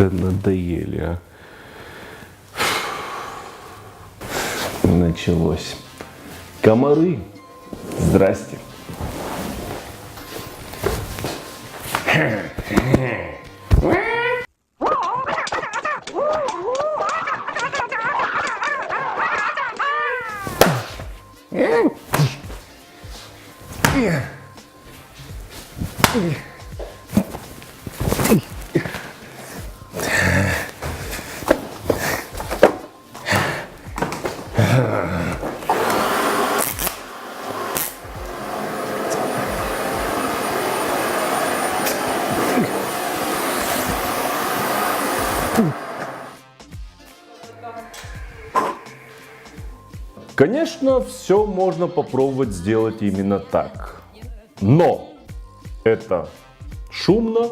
Да надоели, а. Началось. Комары. Здрасте. Конечно, все можно попробовать сделать именно так. Но это шумно,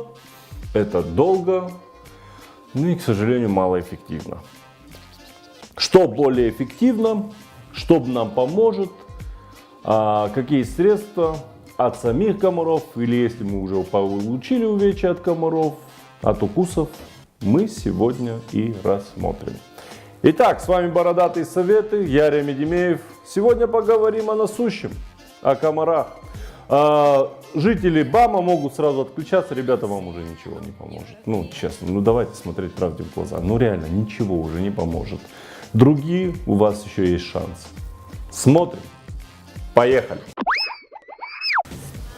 это долго, ну и, к сожалению, малоэффективно. Что более эффективно, что нам поможет, какие средства от самих комаров, или если мы уже получили увечья от комаров, от укусов, мы сегодня и рассмотрим. Итак, с вами Бородатые советы, я Ремя Демеев. Сегодня поговорим о насущем, о комарах. Жители БАМа могут сразу отключаться, ребята, вам уже ничего не поможет. Ну, честно, ну давайте смотреть правде в глаза. Ну реально, ничего уже не поможет. Другие, у вас еще есть шанс. Смотрим. Поехали.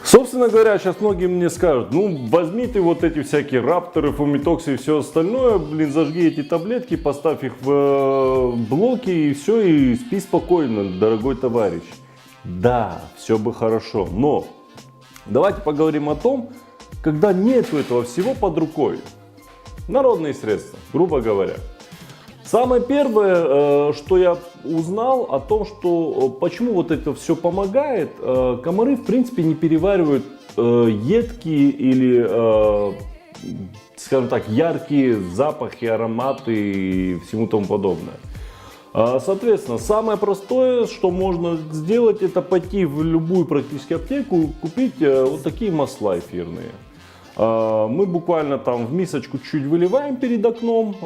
Собственно говоря, сейчас многие мне скажут, ну возьми ты вот эти всякие рапторы, фумитоксы и все остальное, блин, зажги эти таблетки, поставь их в блоки и все, и спи спокойно, дорогой товарищ. Да, все бы хорошо, но давайте поговорим о том, когда нету этого всего под рукой. Народные средства, грубо говоря. Самое первое, что я узнал о том, что почему вот это все помогает, комары в принципе не переваривают едкие или, скажем так, яркие запахи, ароматы и всему тому подобное. Соответственно, самое простое, что можно сделать, это пойти в любую практически аптеку, купить вот такие масла эфирные. Мы буквально там в мисочку чуть выливаем перед окном,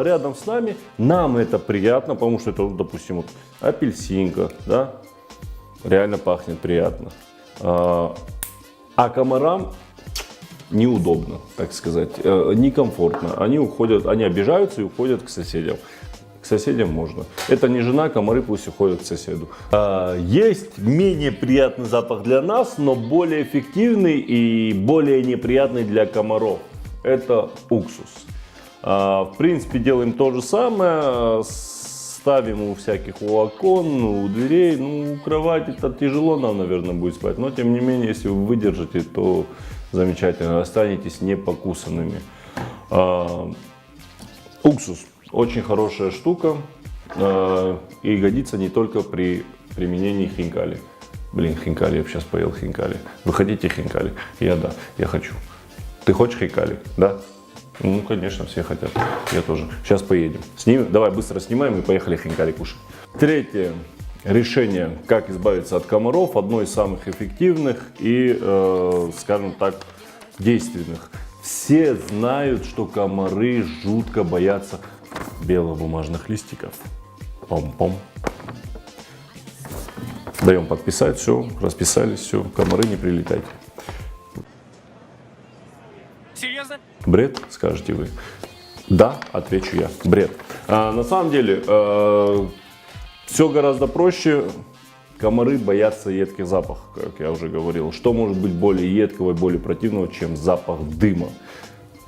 рядом с нами. Нам это приятно, потому что это, допустим, вот апельсинка, да, реально пахнет приятно. А комарам неудобно, так сказать, некомфортно. Они уходят, они обижаются и уходят к соседям. К соседям можно. Это не жена, комары пусть уходят к соседу. Есть менее приятный запах для нас, но более эффективный и более неприятный для комаров. Это уксус. В принципе, делаем то же самое. Ставим у всяких у окон, у дверей. Ну, у кровати это тяжело нам, наверное, будет спать. Но, тем не менее, если вы выдержите, то замечательно. Останетесь не покусанными. Уксус. Очень хорошая штука и годится не только при применении хинкали. Блин, хинкали, я бы сейчас поел хинкали. Вы хотите хинкали? Да, я хочу. Ты хочешь хинкали? Да? Ну, конечно, все хотят. Я тоже. Сейчас поедем. Снимем? Давай быстро снимаем и поехали хинкали кушать. Третье решение, как избавиться от комаров, одно из самых эффективных и, скажем так, действенных. Все знают, что комары жутко боятся белобумажных листиков. Пом-пом. Даем подписать, все, расписались, все, комары не прилетайте. Серьезно? Бред, скажете вы. Да, отвечу я, бред. На самом деле, все гораздо проще. Комары боятся едких запахов, как я уже говорил. Что может быть более едкого и более противного, чем запах дыма?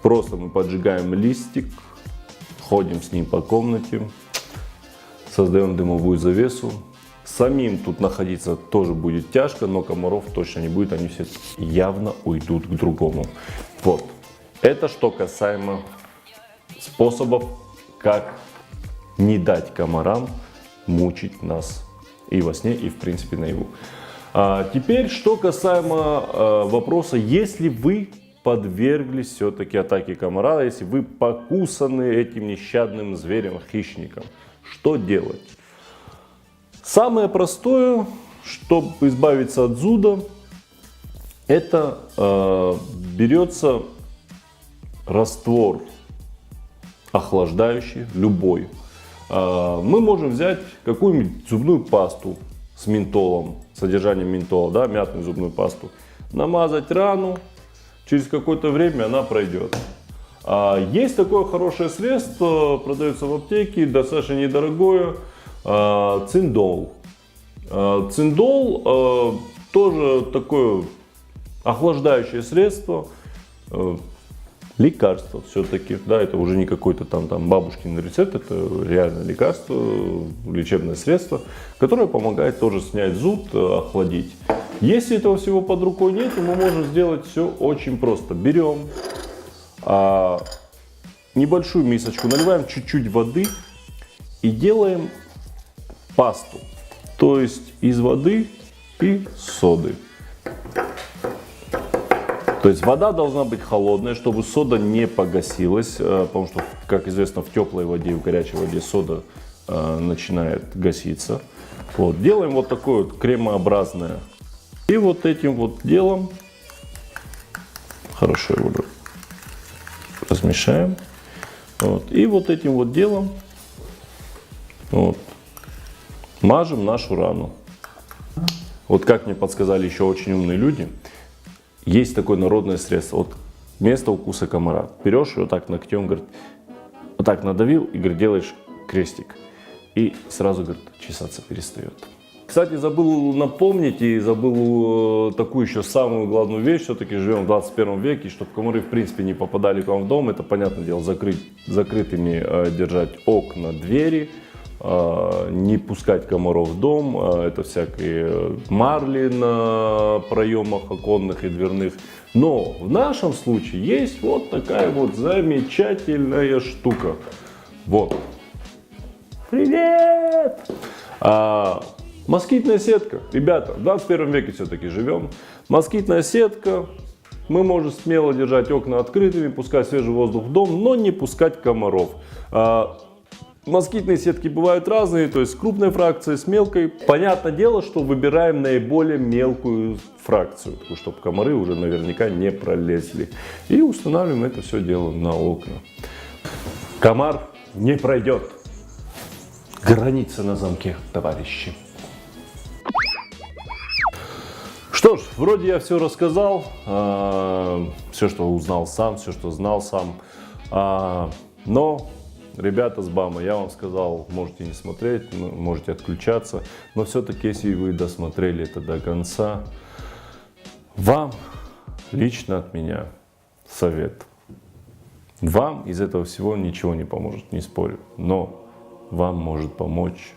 Просто мы поджигаем листик, ходим с ним по комнате, создаем дымовую завесу. Самим тут находиться тоже будет тяжко, но комаров точно не будет, они все явно уйдут к другому. Вот. Это что касаемо способов, как не дать комарам мучить нас и во сне, и в принципе наяву. Теперь, что касаемо вопроса, если вы подверглись все-таки атаке комара, если вы покусаны этим нещадным зверем, хищником, что делать? Самое простое, чтобы избавиться от зуда, это берется раствор охлаждающий, любой. Мы можем взять какую-нибудь зубную пасту с ментолом, содержанием ментола, да, мятную зубную пасту, намазать рану, через какое-то время она пройдет. Есть такое хорошее средство, продается в аптеке, достаточно недорогое, циндол. Циндол тоже такое охлаждающее средство, лекарство все-таки, да, это уже не какой-то там бабушкин рецепт, это реально лекарство, лечебное средство, которое помогает тоже снять зуд, охладить. Если этого всего под рукой нет, то мы можем сделать все очень просто. Берем небольшую мисочку, наливаем чуть-чуть воды и делаем пасту, то есть из воды и соды. То есть вода должна быть холодная, чтобы сода не погасилась, потому что, как известно, в теплой воде и в горячей воде сода начинает гаситься. Вот. Делаем вот такое вот кремообразное. И вот этим вот делом хорошо его размешаем. Вот. И вот этим вот делом вот, мажем нашу рану. Вот как мне подсказали еще очень умные люди, есть такое народное средство. Вот вместо укуса комара берешь и вот так ногтем, говорит, вот так надавил и, говорит, делаешь крестик. И сразу, говорит, чесаться перестает. Кстати, забыл напомнить и забыл такую еще самую главную вещь. Все-таки живем в 21 веке, чтобы комары в принципе не попадали к вам в дом. Это, понятное дело, закрытыми держать окна, двери. Не пускать комаров в дом, это всякие марли на проемах оконных и дверных. Но в нашем случае есть вот такая вот замечательная штука. Вот. Привет! Москитная сетка. Ребята, в 21 веке все-таки живем. Москитная сетка. Мы можем смело держать окна открытыми, пускать свежий воздух в дом, но не пускать комаров. Москитные сетки бывают разные, то есть с крупной фракцией, с мелкой. Понятное дело, что выбираем наиболее мелкую фракцию, чтобы комары уже наверняка не пролезли. И устанавливаем это все дело на окна. Комар не пройдет. Граница на замке, товарищи. Что ж, вроде я все рассказал, все, что узнал сам, все, что знал сам. Но... Ребята с БАМа, я вам сказал, можете не смотреть, можете отключаться, но все-таки, если вы досмотрели это до конца, вам лично от меня совет. Вам из этого всего ничего не поможет, не спорю, но вам может помочь